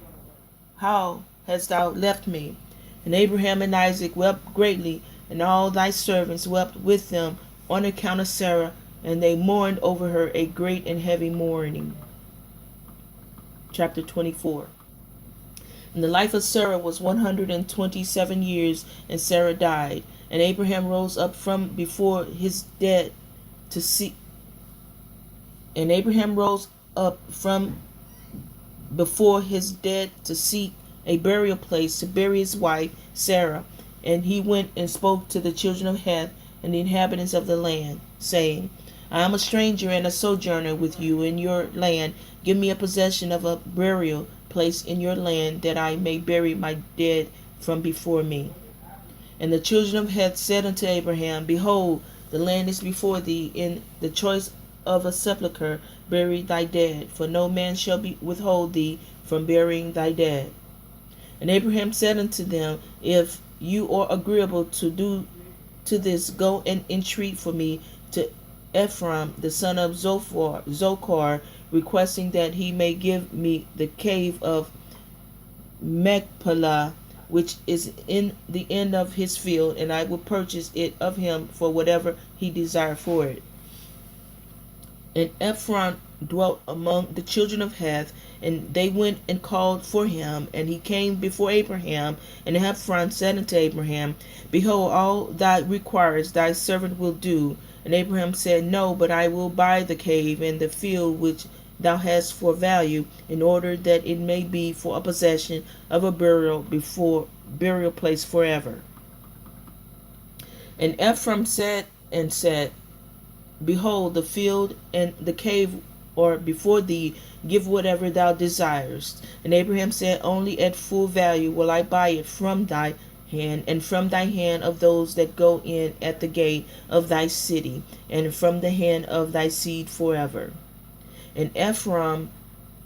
hast thou left me? And Abraham and Isaac wept greatly, and all thy servants wept with them on account of Sarah, and they mourned over her a great and heavy mourning. Chapter 24. And the life of Sarah was 127 years, and Sarah died. And Abraham rose up from before his dead to seek. And Abraham rose up from before his dead to seek a burial place to bury his wife Sarah. And he went and spoke to the children of Heth and the inhabitants of the land, saying, I am a stranger and a sojourner with you in your land. Give me a possession of a burial place in your land, that I may bury my dead from before me. And the children of Heth said unto Abraham, Behold, the land is before thee in the choice of a sepulchre bury thy dead, for no man shall withhold thee from burying thy dead. And Abraham said unto them, If you are agreeable to this, go and entreat for me to Ephraim the son of Zochar, requesting that he may give me the cave of Machpelah, which is in the end of his field, and I will purchase it of him for whatever he desire for it. And Ephron dwelt among the children of Heth, and they went and called for him, and he came before Abraham. And Ephron said unto Abraham, Behold, all thou requirest thy servant will do. And Abraham said, No, but I will buy the cave and the field which thou hast for value, in order that it may be for a possession of a burial place forever. And Ephraim said, Behold, the field and the cave are before thee, give whatever thou desirest. And Abraham said, Only at full value will I buy it from thy hand, and from thy hand of those that go in at the gate of thy city, and from the hand of thy seed forever. And Ephraim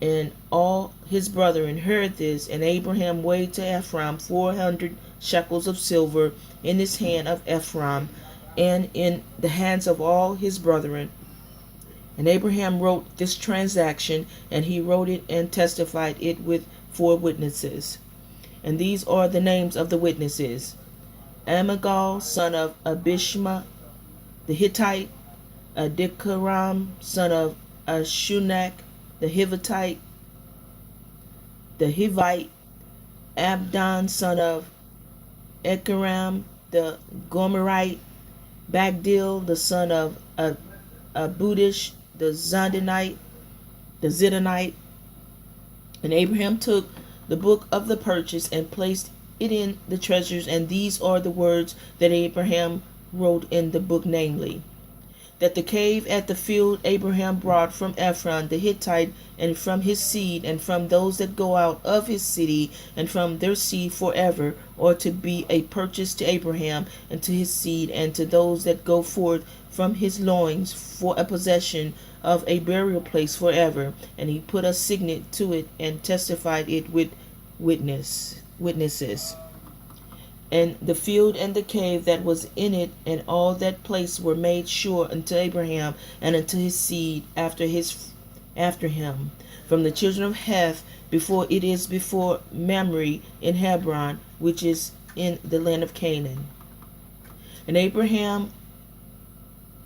and all his brethren heard this, and Abraham weighed to Ephraim 400 shekels of silver in his hand of Ephraim, and in the hands of all his brethren. And Abraham wrote this transaction, and he wrote it and testified it with 4 witnesses. And these are the names of the witnesses: Amigal, son of Abishma the Hittite, Adikaram, son of Ashunach the Hivite, Abdon, son of Ekaram the Gomerite, Bagdil, the son of Abudish the Zidonite. And Abraham took the book of the purchase and placed it in the treasures, and these are the words that Abraham wrote in the book, namely, that the cave at the field Abraham brought from Ephron the Hittite, and from his seed, and from those that go out of his city, and from their seed forever, or to be a purchase to Abraham, and to his seed, and to those that go forth from his loins, for a possession of a burial place forever. And he put a signet to it, and testified it with witnesses. And the field and the cave that was in it, and all that place were made sure unto Abraham and unto his seed after him, from the children of Heth, before Mamre in Hebron, which is in the land of Canaan.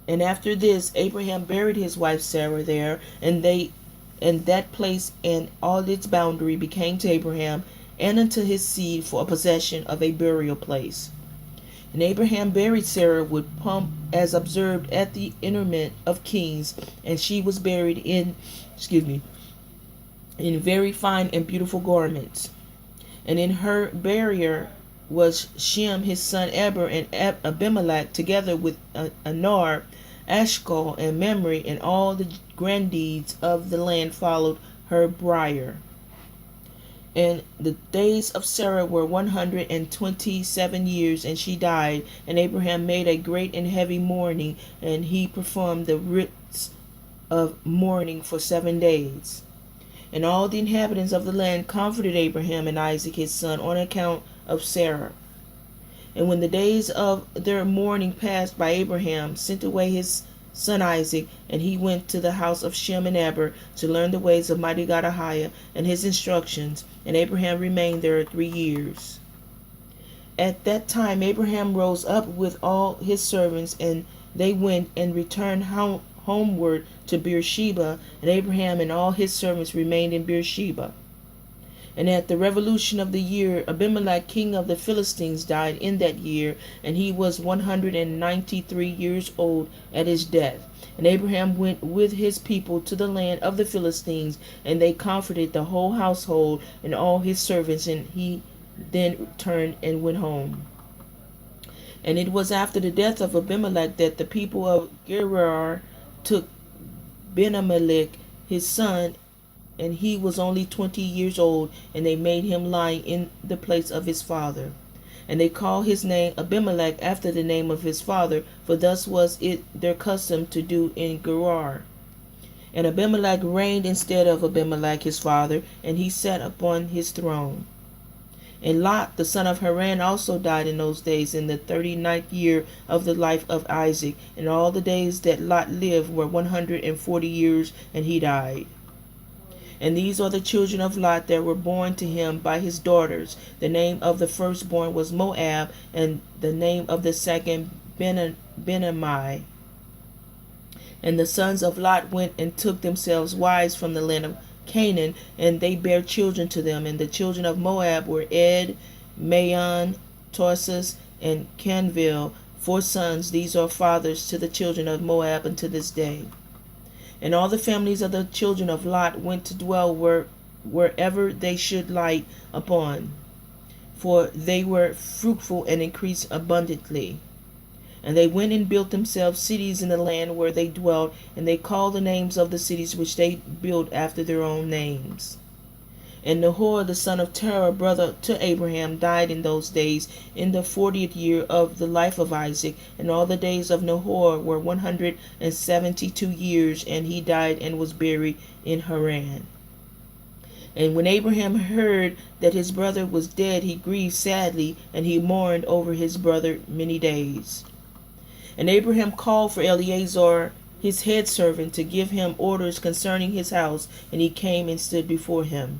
And after this Abraham buried his wife Sarah there, and that place and all its boundary became to Abraham and unto his seed for a possession of a burial place. And Abraham buried Sarah with pomp, as observed at the interment of kings, and she was buried in very fine and beautiful garments. And in her burial was Shem his son Eber, and Abimelech, together with Anar, Ashcol, and Mamre, and all the grandees of the land followed her bier. And the days of Sarah were 127 years, and she died. And Abraham made a great and heavy mourning, and he performed the rites of mourning for 7 days. And all the inhabitants of the land comforted Abraham and Isaac his son on account of Sarah. And when the days of their mourning passed by, Abraham sent away his son Isaac, and he went to the house of Shem and Eber to learn the ways of mighty God Ahiah and his instructions. And Abraham remained there 3 years. At that time Abraham rose up with all his servants, and they went and returned homeward to Beersheba. And Abraham and all his servants remained in Beersheba. And at the revolution of the year, Abimelech king of the Philistines died in that year, and he was 193 years old at his death. And Abraham went with his people to the land of the Philistines, and they comforted the whole household and all his servants, and he then turned and went home. And it was after the death of Abimelech that the people of Gerar took Benamelech his son, and he was only 20 years old, and they made him lie in the place of his father. And they called his name Abimelech after the name of his father, for thus was it their custom to do in Gerar. And Abimelech reigned instead of Abimelech his father, and he sat upon his throne. And Lot, the son of Haran, also died in those days, in the 39th year of the life of Isaac. And all the days that Lot lived were 140 years, and he died. And these are the children of Lot that were born to him by his daughters. The name of the firstborn was Moab, and the name of the second Benammi. And the sons of Lot went and took themselves wives from the land of Canaan, and they bare children to them. And the children of Moab were Ed, Maon, Tarsus, and Canville, 4 sons. These are fathers to the children of Moab unto this day. And all the families of the children of Lot went to dwell wherever they should light upon, for they were fruitful and increased abundantly. And they went and built themselves cities in the land where they dwelt, and they called the names of the cities which they built after their own names. And Nahor, the son of Terah, brother to Abraham, died in those days, in the 40th year of the life of Isaac. And all the days of Nahor were 172 years, and he died and was buried in Haran. And when Abraham heard that his brother was dead, he grieved sadly, and he mourned over his brother many days. And Abraham called for Eleazar, his head servant, to give him orders concerning his house, and he came and stood before him.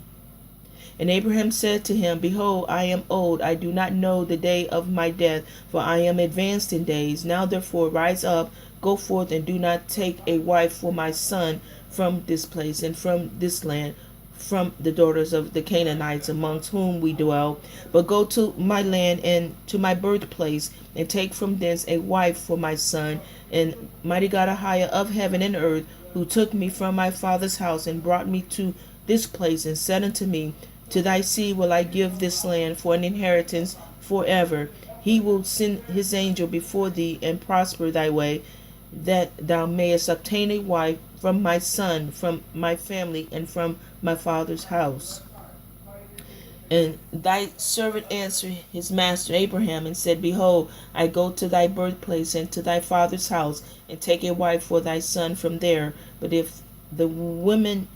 And Abraham said to him, Behold, I am old, I do not know the day of my death, for I am advanced in days. Now therefore rise up, go forth, and do not take a wife for my son from this place and from this land, from the daughters of the Canaanites amongst whom we dwell, but go to my land and to my birthplace, and take from thence a wife for my son. And mighty God Ahiah of heaven and earth, who took me from my father's house and brought me to this place, and said unto me, To thy seed will I give this land for an inheritance forever. He will send his angel before thee and prosper thy way, that thou mayest obtain a wife from my son, from my family, and from my father's house. And thy servant answered his master Abraham and said, Behold, I go to thy birthplace and to thy father's house, and take a wife for thy son from there. But if the woman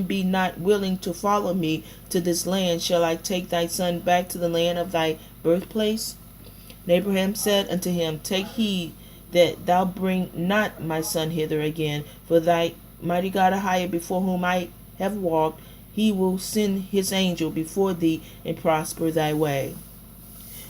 be not willing to follow me to this land, shall I take thy son back to the land of thy birthplace? And Abraham said unto him, Take heed that thou bring not my son hither again, for thy mighty God Ahiah, before whom I have walked, he will send his angel before thee and prosper thy way.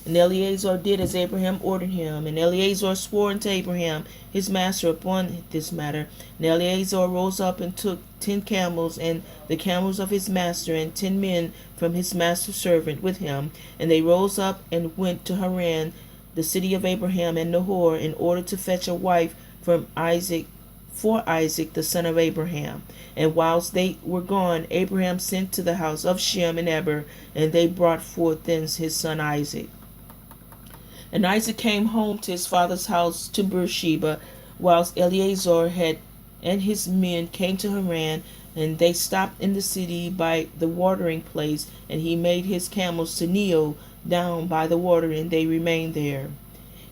And Eleazar did as Abraham ordered him. And Eleazar swore unto Abraham his master upon this matter. And Eleazar rose up and took 10 camels, and the camels of his master, and 10 men from his master's servant with him. And they rose up and went to Haran, the city of Abraham and Nahor, in order to fetch a wife from Isaac, for Isaac the son of Abraham. And whilst they were gone, Abraham sent to the house of Shem and Eber, and they brought forth thence his son Isaac. And Isaac came home to his father's house to Beersheba, whilst Eleazar and his men came to Haran, and they stopped in the city by the watering place, and he made his camels to kneel down by the water, and they remained there.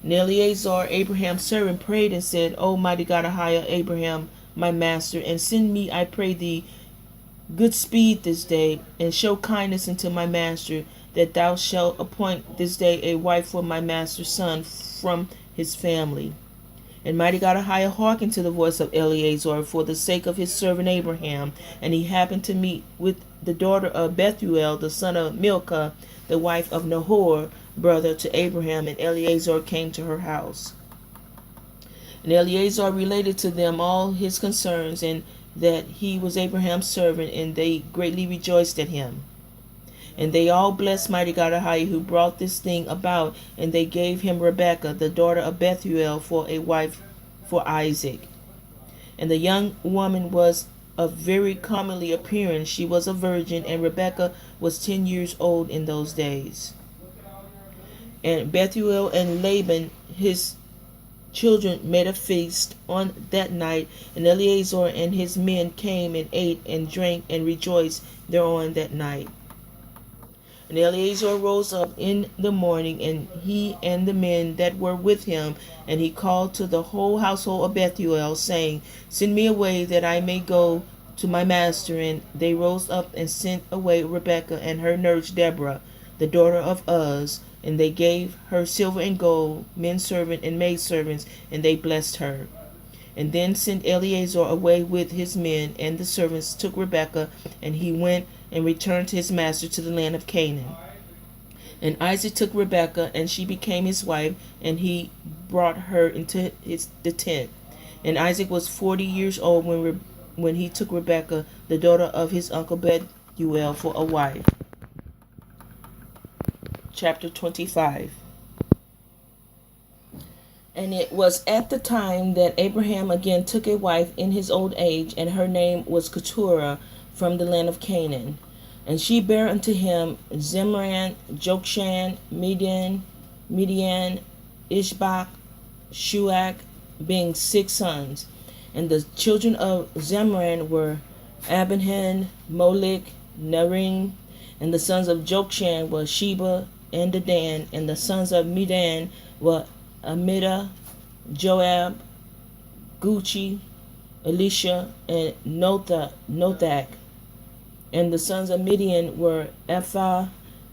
And Eleazar, Abraham's servant, prayed and said, O mighty God Ahiah, Abraham, my master, and send me, I pray thee, good speed this day, and show kindness unto my master, that thou shalt appoint this day a wife for my master's son from his family. And mighty God Ahiah hearkened to the voice of Eleazar for the sake of his servant Abraham. And he happened to meet with the daughter of Bethuel, the son of Milcah, the wife of Nahor, brother to Abraham, and Eleazar came to her house. And Eleazar related to them all his concerns, and that he was Abraham's servant, and they greatly rejoiced at him. And they all blessed mighty God Ahiah, who brought this thing about, and they gave him Rebekah, the daughter of Bethuel, for a wife for Isaac. And the young woman was of very comely appearance. She was a virgin, and Rebekah was 10 years old in those days. And Bethuel and Laban, his children, made a feast on that night, and Eleazar and his men came and ate and drank and rejoiced thereon that night. And Eleazar rose up in the morning, and he and the men that were with him, and he called to the whole household of Bethuel, saying, Send me away, that I may go to my master. And they rose up and sent away Rebekah and her nurse Deborah, the daughter of Uz, and they gave her silver and gold, men servant and maid servants, and they blessed her. And then sent Eleazar away with his men, and the servants took Rebekah, and he went and returned to his master to the land of Canaan. And Isaac took Rebekah, and she became his wife, and he brought her into the tent. And Isaac was 40 years old when he took Rebekah, the daughter of his uncle Bethuel, for a wife. Chapter 25. And it was at the time that Abraham again took a wife in his old age, and her name was Keturah, from the land of Canaan. And she bare unto him Zimran, Jokshan, Midian, Ishbak, Shuach, being 6 sons. And the children of Zimran were Abihan, Molech, Naring. And the sons of Jokshan were Sheba and Dedan. And the sons of Midian were Amida, Joab, Gucci, Elisha, and Nothak. And the sons of Midian were Ephah,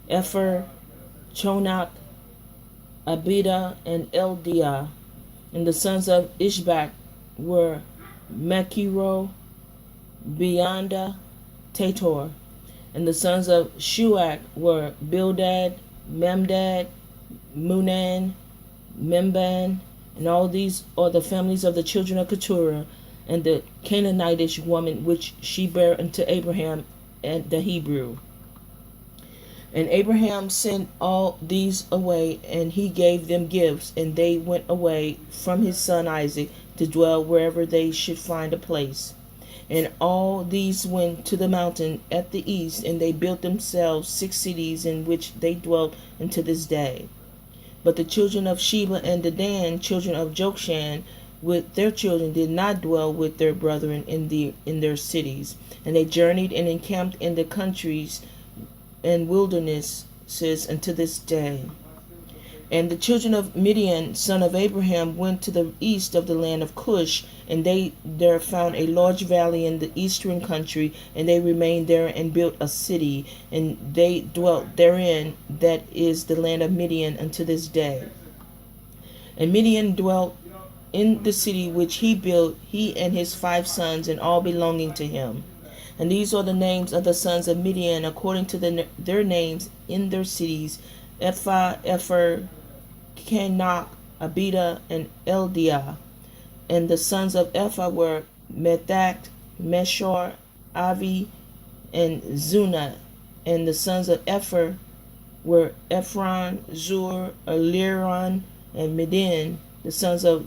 Chonach, Abida, and Eldiah. And the sons of Ishbak were Machiro, Beanda, Tator. And the sons of Shuach were Bildad, Memdad, Munan, Memban. And all these are the families of the children of Keturah, and the Canaanitish woman which she bare unto Abraham and the Hebrew. And Abraham sent all these away, and he gave them gifts, and they went away from his son Isaac to dwell wherever they should find a place. And all these went to the mountain at the east, and they built themselves 6 cities, in which they dwelt unto this day. But the children of Sheba and Dedan, children of Jokshan, with their children, did not dwell with their brethren in their cities. And they journeyed and encamped in the countries and wildernesses unto this day. And the children of Midian, son of Abraham, went to the east of the land of Cush, and they there found a large valley in the eastern country, and they remained there and built a city, and they dwelt therein, that is the land of Midian, unto this day. And Midian dwelt in the city which he built, he and his 5 sons, and all belonging to him. And these are the names of the sons of Midian, according to their names in their cities: Ephah, Kenach, Abida, and Eldiah. And the sons of Ephah were Methach, Meshor, Avi, and Zunah. And the sons of Epher were Ephron, Zur, Eliron, and Medin. The sons of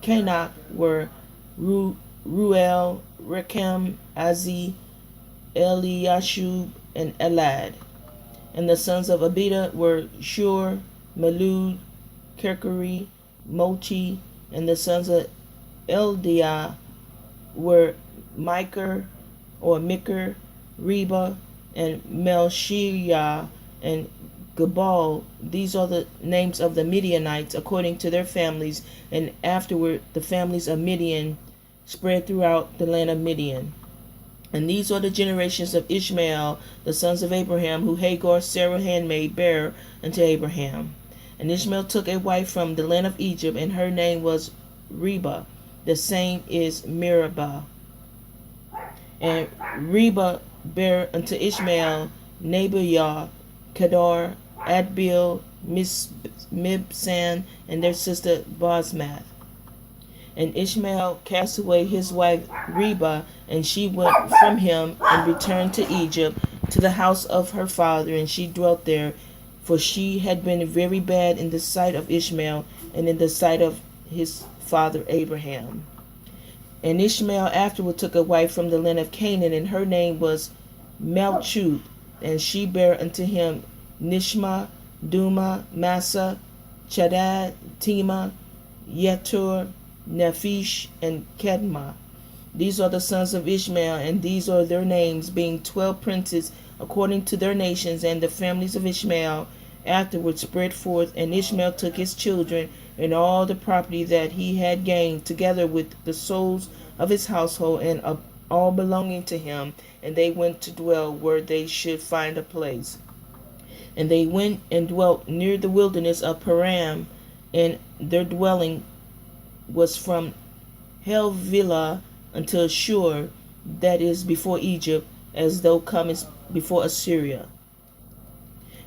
Kenach were Ruel, Rechem, Azi, Eliashub, and Elad. And the sons of Abida were Shur, Malud, Kerkari, Mochi. And the sons of Eldiah were Miker, Reba, and Melchiah, and Gabal. These are the names of the Midianites according to their families, and afterward the families of Midian spread throughout the land of Midian. And these are the generations of Ishmael, the sons of Abraham, who Hagar, Sarah's handmaid, bare unto Abraham. And Ishmael took a wife from the land of Egypt, and her name was Reba. The same is Meribah. And Reba bare unto Ishmael Nebiah, Kedar, Adbil, Mibsan, and their sister Basmath. And Ishmael cast away his wife Reba, and she went from him and returned to Egypt, to the house of her father, and she dwelt there, for she had been very bad in the sight of Ishmael and in the sight of his father Abraham. And Ishmael afterward took a wife from the land of Canaan, and her name was Melchuth, and she bare unto him Nishma, Duma, Massa, Chadad, Tema, Yetur, Nephish, and Kedma. These are the sons of Ishmael, and these are their names, being 12 princes according to their nations, and the families of Ishmael afterward spread forth. And Ishmael took his children and all the property that he had gained, together with the souls of his household, and all belonging to him, and they went to dwell where they should find a place. And they went and dwelt near the wilderness of Paran, and their dwelling was from Havilah until Shur, that is before Egypt, as thou comest before Assyria.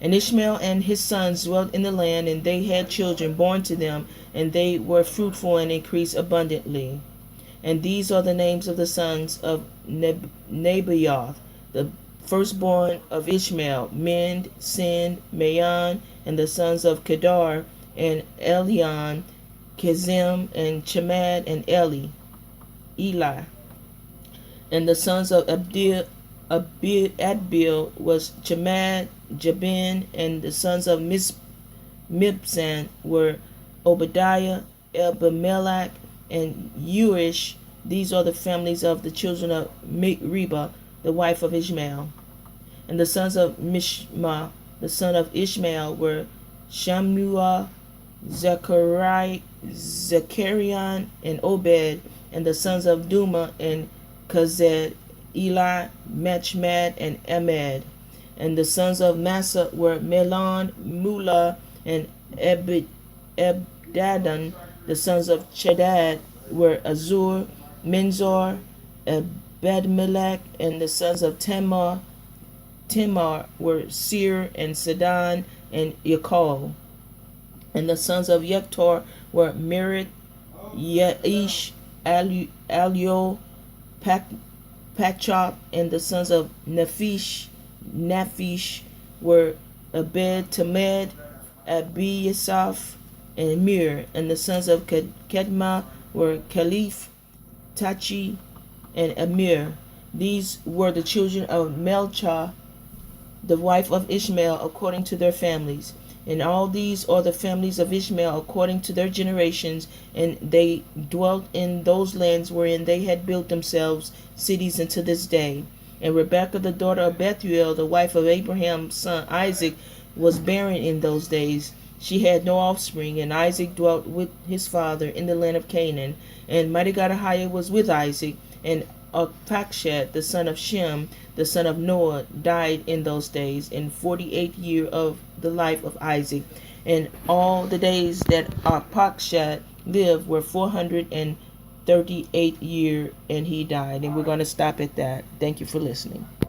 And Ishmael and his sons dwelt in the land, and they had children born to them, and they were fruitful and increased abundantly. And these are the names of the sons of Nebaioth, the firstborn of Ishmael: Mend, Sin, Mayon, and the sons of Kedar, and Elion, Kezim, and Chemad, and Eli. And the sons of Adbil was Chemad, Jabin, and the sons of Mibzan were Obadiah, Abimelech, and Urish. These are the families of the children of Reba, the wife of Ishmael. And the sons of Mishma, the son of Ishmael, were Shammua, Zechariah, and Obed. And the sons of Duma and Kazed, Eli, Machmad, and Ahmed. And the sons of Massa were Melon, Mula, and Ebdadan. The sons of Chedad were Azur, Menzor, Ebedmelech. And the sons of Timar were Seir, and Sidon, and Yakol. And the sons of Yektor were Merit, Yaish, Alio, Pachop. And the sons of Naphish were Abed, Tamed, Abiyasaph, and Mir. And the sons of Kedma were Caliph, Tachi, and Amir. These were the children of Melcha, the wife of Ishmael, according to their families. And all these are the families of Ishmael according to their generations, and they dwelt in those lands wherein they had built themselves cities unto this day. And Rebekah, the daughter of Bethuel, the wife of Abraham's son Isaac, was barren in those days. She had no offspring, and Isaac dwelt with his father in the land of Canaan. And mighty God Ahiah was with Isaac, and Arpachshad, the son of Shem, the son of Noah, died in those days, in 48th year of the life of Isaac. And all the days that Arpachshad lived were 438 years, and he died. And we're going to stop at that. Thank you for listening.